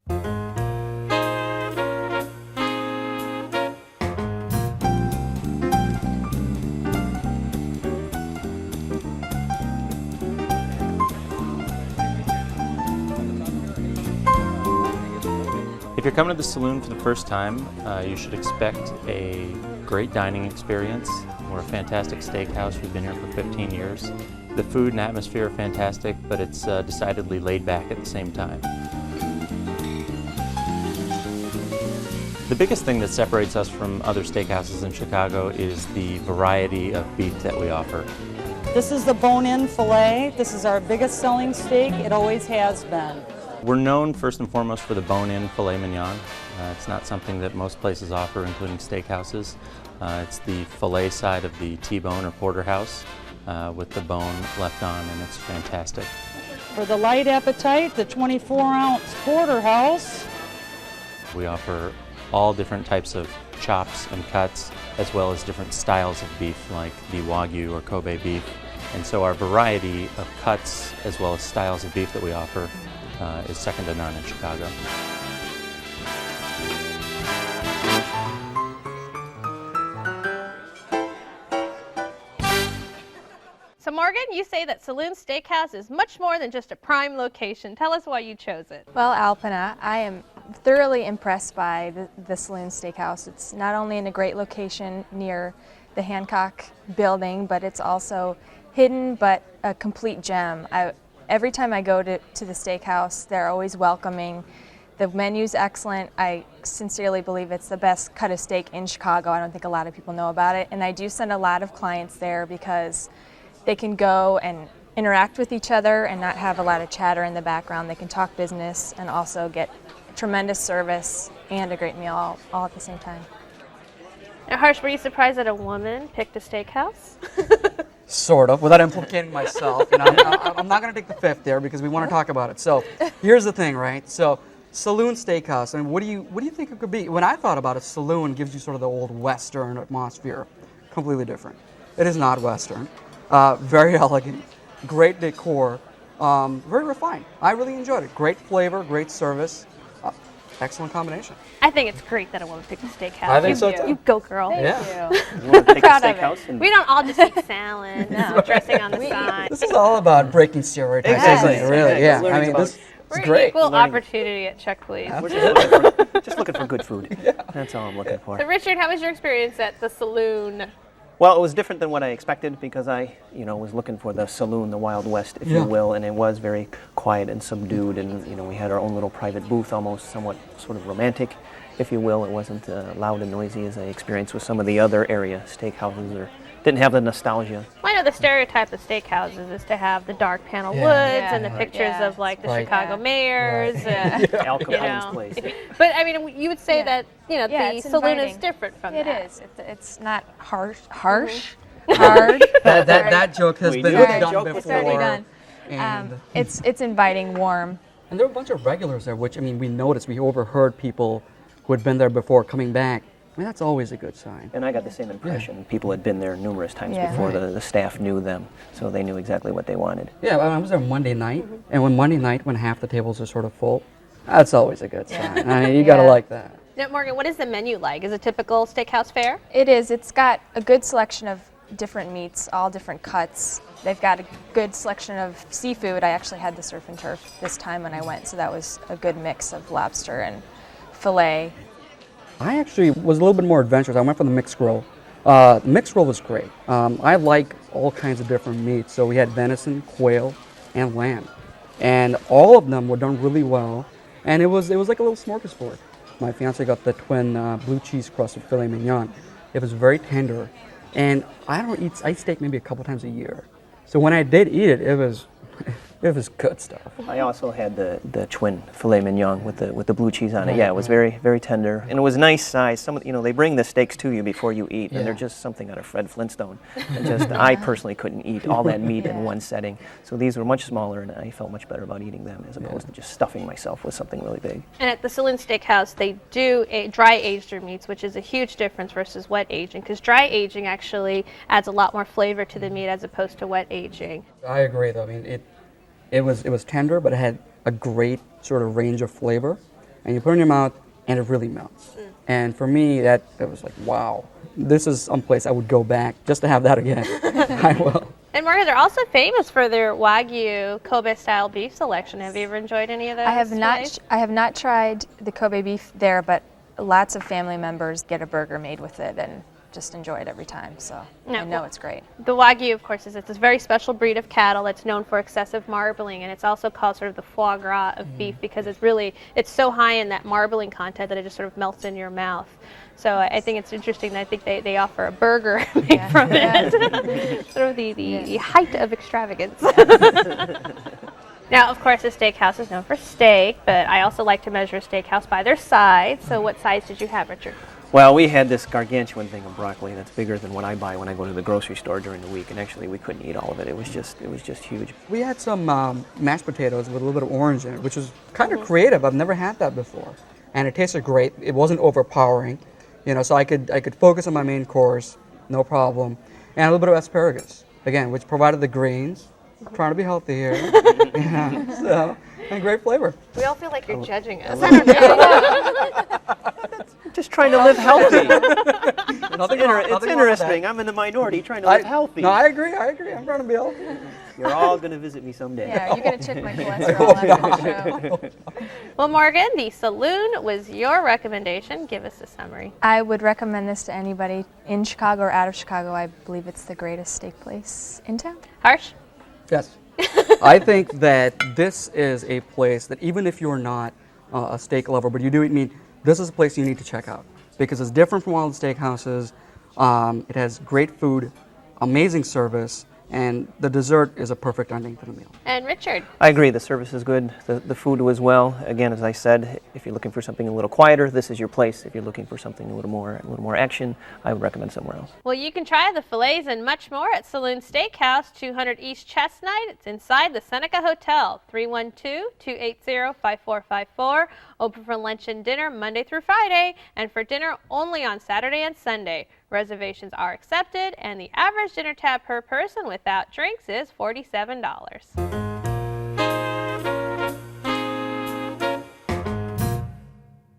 If you're coming to the Saloon for the first time, you should expect a great dining experience. We're a fantastic steakhouse. We've been here for 15 years. The food and atmosphere are fantastic, but it's decidedly laid back at the same time. The biggest thing that separates us from other steakhouses in Chicago is the variety of beef that we offer. This is the bone-in filet. This is our biggest selling steak. It always has been. We're known first and foremost for the bone-in filet mignon. It's not something that most places offer, including steakhouses. It's the filet side of the T-bone or porterhouse with the bone left on, and it's fantastic. For the light appetite, the 24-ounce porterhouse. We offer all different types of chops and cuts, as well as different styles of beef, like the Wagyu or Kobe beef. And so our variety of cuts, as well as styles of beef that we offer, is second to none in Chicago. So Morgan, you say that Saloon Steakhouse is much more than just a prime location. Tell us why you chose it. Well, Alpina, I am thoroughly impressed by the Saloon Steakhouse. It's not only in a great location near the Hancock building, but it's also hidden but a complete gem. Every time I go to the steakhouse, they're always welcoming. The menu's excellent. I sincerely believe it's the best cut of steak in Chicago. I don't think a lot of people know about it. And I do send a lot of clients there because they can go and interact with each other and not have a lot of chatter in the background. They can talk business and also get tremendous service and a great meal all at the same time. Now, Harsh, were you surprised that a woman picked a steakhouse? Sort of, without implicating myself. And I'm not going to take the fifth there because we want to talk about it. So here's the thing, right? So Saloon Steakhouse, and what do you think it could be? When I thought about it, Saloon gives you sort of the old Western atmosphere. Completely different. It is not Western. Very elegant, great decor, very refined. I really enjoyed it. Great flavor, great service. Excellent combination. I think it's great that a woman picked a steakhouse. I think so too. You go, girl. Yeah. You want to take a Proud of steakhouse and We don't all just eat salad, dressing on the side. This is all about breaking stereotypes, Exactly. isn't it? Really, yeah. Learning I mean, about- this We're is great. equal Learning. opportunity at Chuck Please. we're just looking for good food. That's all I'm looking for. So Richard, how was your experience at the Saloon? Well, it was different than what I expected because I, was looking for the saloon, the Wild West, if you will, and it was very quiet and subdued, and we had our own little private booth, almost somewhat sort of romantic, if you will. It wasn't loud and noisy as I experienced with some of the other area steakhouses, or didn't have the nostalgia. Well, I know the stereotype of steakhouses is to have the dark panel woods and the pictures of like the Chicago mayors. Al You Capone's know. place. But I mean, you would say that the it's Saloon is inviting. different from It that. is. It's not harsh, hard. that joke has We been do that done joke before. before. It's already done. And, It's inviting, warm. and there were a bunch of regulars there, which, I mean, we noticed, we overheard people who had been there before coming back. I mean, that's always a good sign. And I got the same impression. People had been there numerous times Yeah. before. The staff knew them, so they knew exactly what they wanted. Yeah, I was there Monday night, and when half the tables are sort of full, that's always a good sign. I mean, you gotta like that. Now, Morgan, what is the menu like? Is it typical steakhouse fare? It is. It's got a good selection of different meats, all different cuts. They've got a good selection of seafood. I actually had the surf and turf this time when I went, so that was a good mix of lobster and filet. I actually was a little bit more adventurous. I went for the mixed grill. The mixed grill was great. I like all kinds of different meats, so we had venison, quail, and lamb, and all of them were done really well. And it was like a little smorgasbord. My fiance got the twin blue cheese crusted filet mignon. It was very tender, and I eat steak maybe a couple times a year. So when I did eat it, it was good stuff. I also had the twin filet mignon with the blue cheese on it. Yeah, it was very, very tender, and it was nice size. Some they bring the steaks to you before you eat, and they're just something out of Fred Flintstone. And just I personally couldn't eat all that meat in one setting, so these were much smaller, and I felt much better about eating them as opposed to just stuffing myself with something really big. And at the Saloon Steakhouse, they do dry age their meats, which is a huge difference versus wet aging, because dry aging actually adds a lot more flavor to the meat as opposed to wet aging. I agree, though. I mean, it was tender, but it had a great sort of range of flavor. and you put it in your mouth, and it really melts. And for me, it was like, wow, this is some place I would go back just to have that again. I will. And Morgan, they're also famous for their Wagyu Kobe-style beef selection. Have you ever enjoyed any of those? I have not tried the Kobe beef there, but lots of family members get a burger made with it and just enjoy it every time. So I know it's great. The Wagyu, of course, it's a very special breed of cattle that's known for excessive marbling, and it's also called sort of the foie gras of beef because it's so high in that marbling content that it just sort of melts in your mouth. So I think it's interesting that I think they offer a burger made from it. Sort of the height of extravagance. Now, of course, the steakhouse is known for steak, but I also like to measure a steakhouse by their size. So what size did you have, Richard? Well, we had this gargantuan thing of broccoli that's bigger than what I buy when I go to the grocery store during the week, and actually we couldn't eat all of it. It was just huge. We had some mashed potatoes with a little bit of orange in it, which was kind of creative. I've never had that before, and it tasted great. It wasn't overpowering, so I could focus on my main course, no problem, and a little bit of asparagus again, which provided the greens. Trying to be healthy here, and great flavor. We all feel like you're judging us. I don't know. Just trying to live healthy. It's It's interesting. I'm in the minority trying to live healthy. No, I agree. I'm trying to be healthy. You're all going to visit me someday. Yeah, you're going to check my cholesterol after the show. Well, Morgan, the Saloon was your recommendation. Give us a summary. I would recommend this to anybody in Chicago or out of Chicago. I believe it's the greatest steak place in town. Harsh? Yes. I think that this is a place that even if you're not a steak lover, but you do eat meat, this is a place you need to check out because it's different from all the steakhouses. It has great food, amazing service, and the dessert is a perfect ending to the meal. And Richard? I agree. The service is good. The food was well. Again, as I said, if you're looking for something a little quieter, this is your place. If you're looking for something a little more action, I would recommend somewhere else. Well, you can try the fillets and much more at Saloon Steakhouse, 200 East Chestnut. It's inside the Seneca Hotel, 312-280-5454. Open for lunch and dinner Monday through Friday, and for dinner only on Saturday and Sunday. Reservations are accepted, and the average dinner tab per person without drinks is $47.